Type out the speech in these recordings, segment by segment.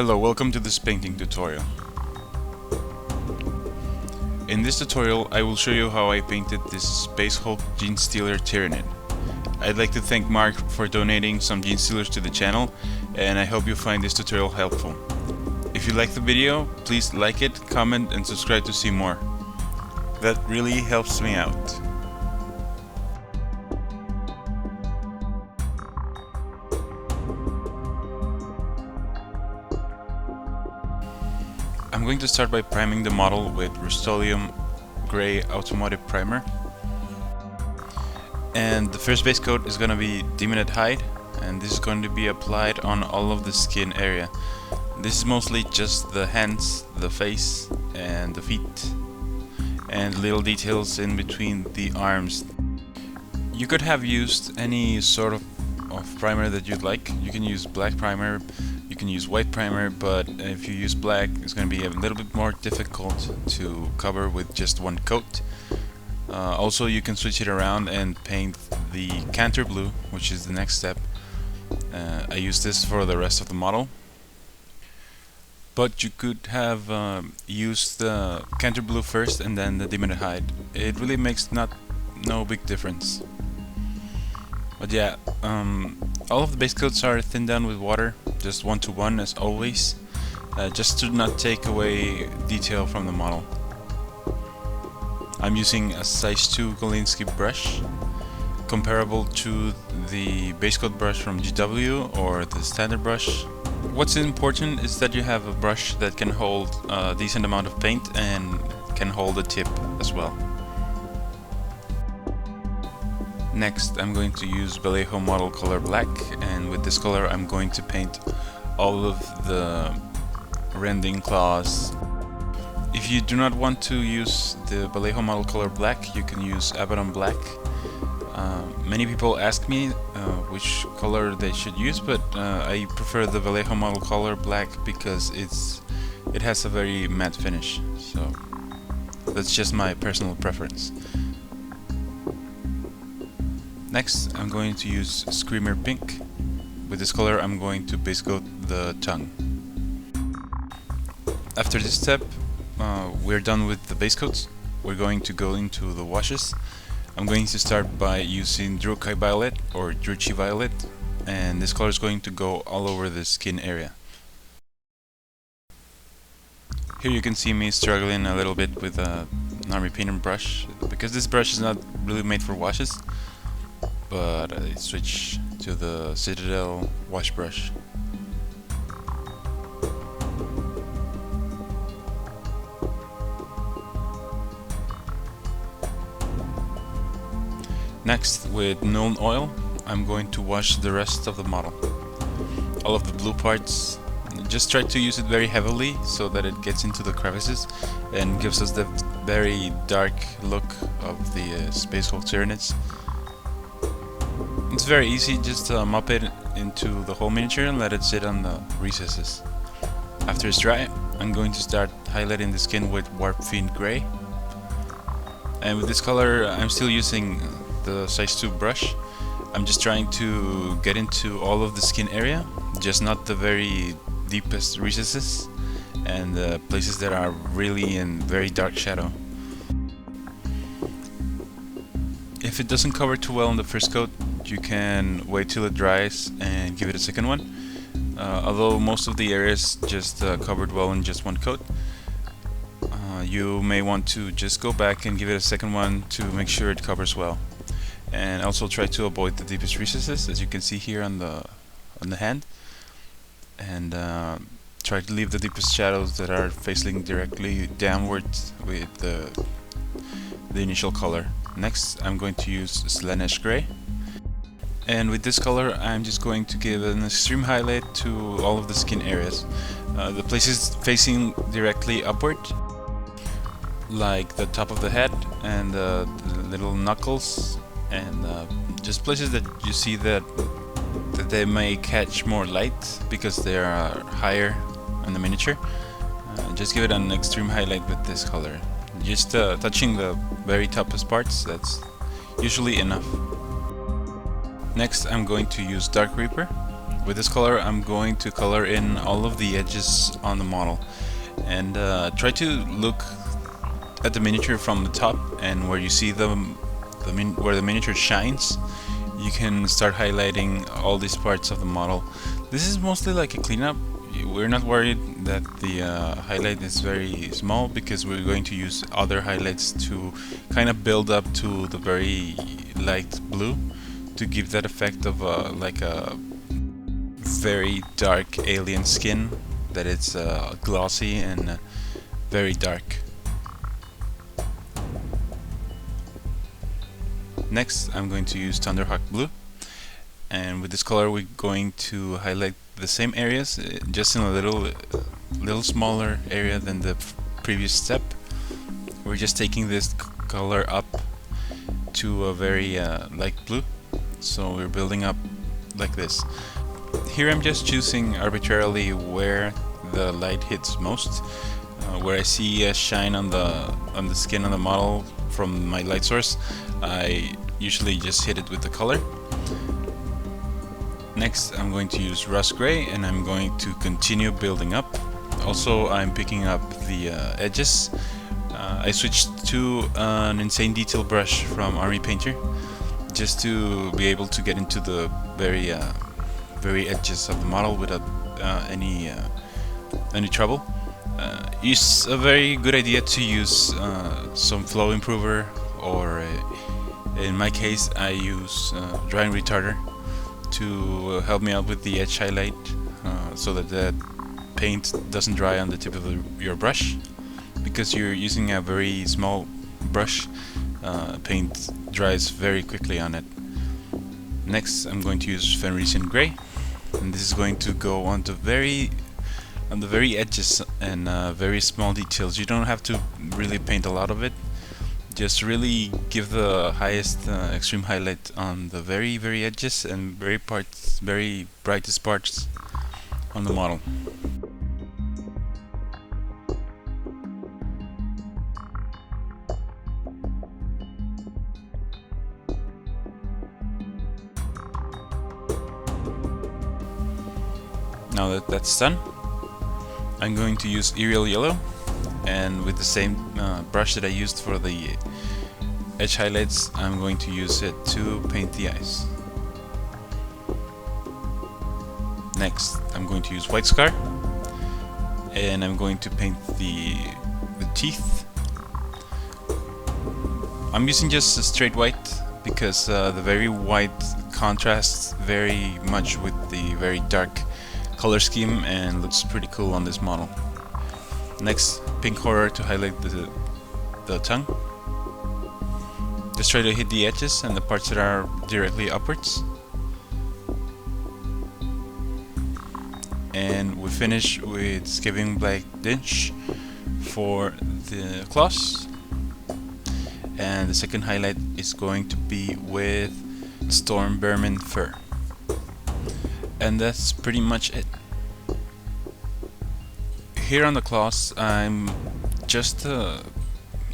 Hello, welcome to this painting tutorial. In this tutorial I will show you how I painted this Space Hulk Genestealer Tyranid. I'd like to thank Mark for donating some Genestealers to the channel, and I hope you find this tutorial helpful. If you like the video, please like it, comment and subscribe to see more. That really helps me out. I'm going to start by priming the model with Rust-Oleum Grey Automotive Primer. And the first base coat is going to be Daemonette Hide, and this is going to be applied on all of the skin area. This is mostly just the hands, the face and the feet, and little details in between the arms. You could have used any sort of primer that you'd like. You can use black primer, you can use white primer, but if you use black it's going to be a little bit more difficult to cover with just one coat. Also you can switch it around and paint the Kantor blue, which is the next step. I use this for the rest of the model. But you could have used the Kantor blue first and then the Daemonette Hide. It really makes no big difference. But yeah, all of the base coats are thinned down with water, just 1:1 as always, just to not take away detail from the model. I'm using a size 2 Golinsky brush, comparable to the base coat brush from GW or the standard brush. What's important is that you have a brush that can hold a decent amount of paint and can hold the tip as well. Next I'm going to use Vallejo model color black, and with this color I'm going to paint all of the rending claws. If you do not want to use the Vallejo model color black, you can use Abaddon black. Many people ask me which color they should use, but I prefer the Vallejo model color black because it has a very matte finish, so that's just my personal preference. Next I'm going to use Screamer Pink. With this color I'm going to base coat the tongue. After this step we're done with the base coats. We're going to go into the washes. I'm going to start by using Druchii Violet or Druchii Violet, and this color is going to go all over the skin area. Here you can see me struggling a little bit with an army painter brush, because this brush is not really made for washes, but I switch to the Citadel wash brush. Next, with Nuln oil, I'm going to wash the rest of the model. All of the blue parts, just try to use it very heavily so that it gets into the crevices and gives us the very dark look of the Space Hulk Tyranid. It's very easy, just mop it into the whole miniature and let it sit on the recesses. After it's dry, I'm going to start highlighting the skin with Warpfiend Grey. And with this color I'm still using the size 2 brush. I'm just trying to get into all of the skin area, just not the very deepest recesses and the places that are really in very dark shadow. If it doesn't cover too well in the first coat, you can wait till it dries and give it a second one. Although most of the areas just covered well in just one coat, you may want to just go back and give it a second one to make sure it covers well. And also try to avoid the deepest recesses, as you can see here on the hand, and try to leave the deepest shadows that are facing directly downwards with the initial color. Next I'm going to use Slaanesh Grey, and with this color I'm just going to give an extreme highlight to all of the skin areas. The places facing directly upward, like the top of the head and the little knuckles, and just places that you see that they may catch more light because they are higher in the miniature. Just give it an extreme highlight with this color. Just touching the very topest parts, that's usually enough. Next I'm going to use Dark Reaper. with this color I'm going to color in all of the edges on the model, and try to look at the miniature from the top, and where you see where the miniature shines, you can start highlighting all these parts of the model. This is mostly like a cleanup. We're not worried that the highlight is very small, because we're going to use other highlights to kind of build up to the very light blue to give that effect of like a very dark alien skin, that it's glossy and very dark. Next I'm going to use Tunderhawk blue, and with this color we're going to highlight the same areas, just in a little smaller area than the previous step. We're just taking this color up to a very light blue, so we're building up like this. Here I'm just choosing arbitrarily where the light hits most. Where I see a shine on the skin of the model from my light source, I usually just hit it with the color. Next I'm going to use Russ Gray, and I'm going to continue building up. Also I'm picking up the edges. I switched to an insane detail brush from Army Painter, just to be able to get into the very edges of the model without any trouble. It's a very good idea to use some flow improver, or in my case I use drying retarder to help me out with the edge highlight, so that the paint doesn't dry on the tip of your brush. Because you're using a very small brush, paint dries very quickly on it. Next I'm going to use Fenrisian Gray, and this is going to go on the very edges and very small details. You don't have to really paint a lot of it, just really give the highest extreme highlight on the very edges and very brightest parts on the model. Now that that's done, I'm going to use Yriel yellow, and with the same brush that I used for the edge highlights, I'm going to use it to paint the eyes. Next I'm going to use White Scar, and I'm going to paint the teeth. I'm using just a straight white, because the very white contrasts very much with the very dark color scheme and looks pretty cool on this model. Next, pink horror to highlight the tongue. Just try to hit the edges and the parts that are directly upwards. And we finish with Skaven black dinge for the claws. And the second highlight is going to be with Stormvermin fur. And that's pretty much it. Here on the claws, I'm just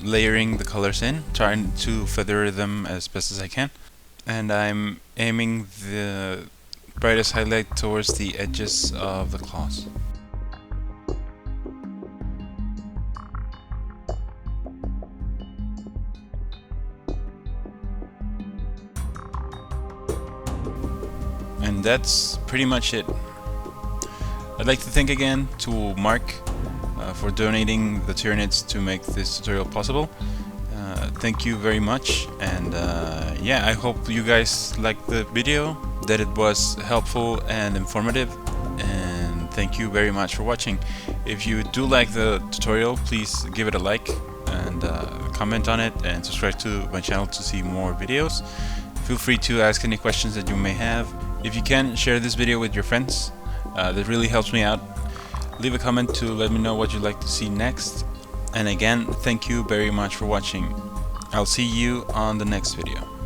layering the colors in, trying to feather them as best as I can, and I'm aiming the brightest highlight towards the edges of the claws. And that's pretty much it. I'd like to thank again to Mark for donating the Tyranids to make this tutorial possible. Thank you very much, and yeah, I hope you guys liked the video, that it was helpful and informative, and thank you very much for watching. If you do like the tutorial, please give it a like and comment on it, and subscribe to my channel to see more videos. Feel free to ask any questions that you may have. If you can, share this video with your friends. That really helps me out. Leave a comment to let me know what you'd like to see next. And again, thank you very much for watching. I'll see you on the next video.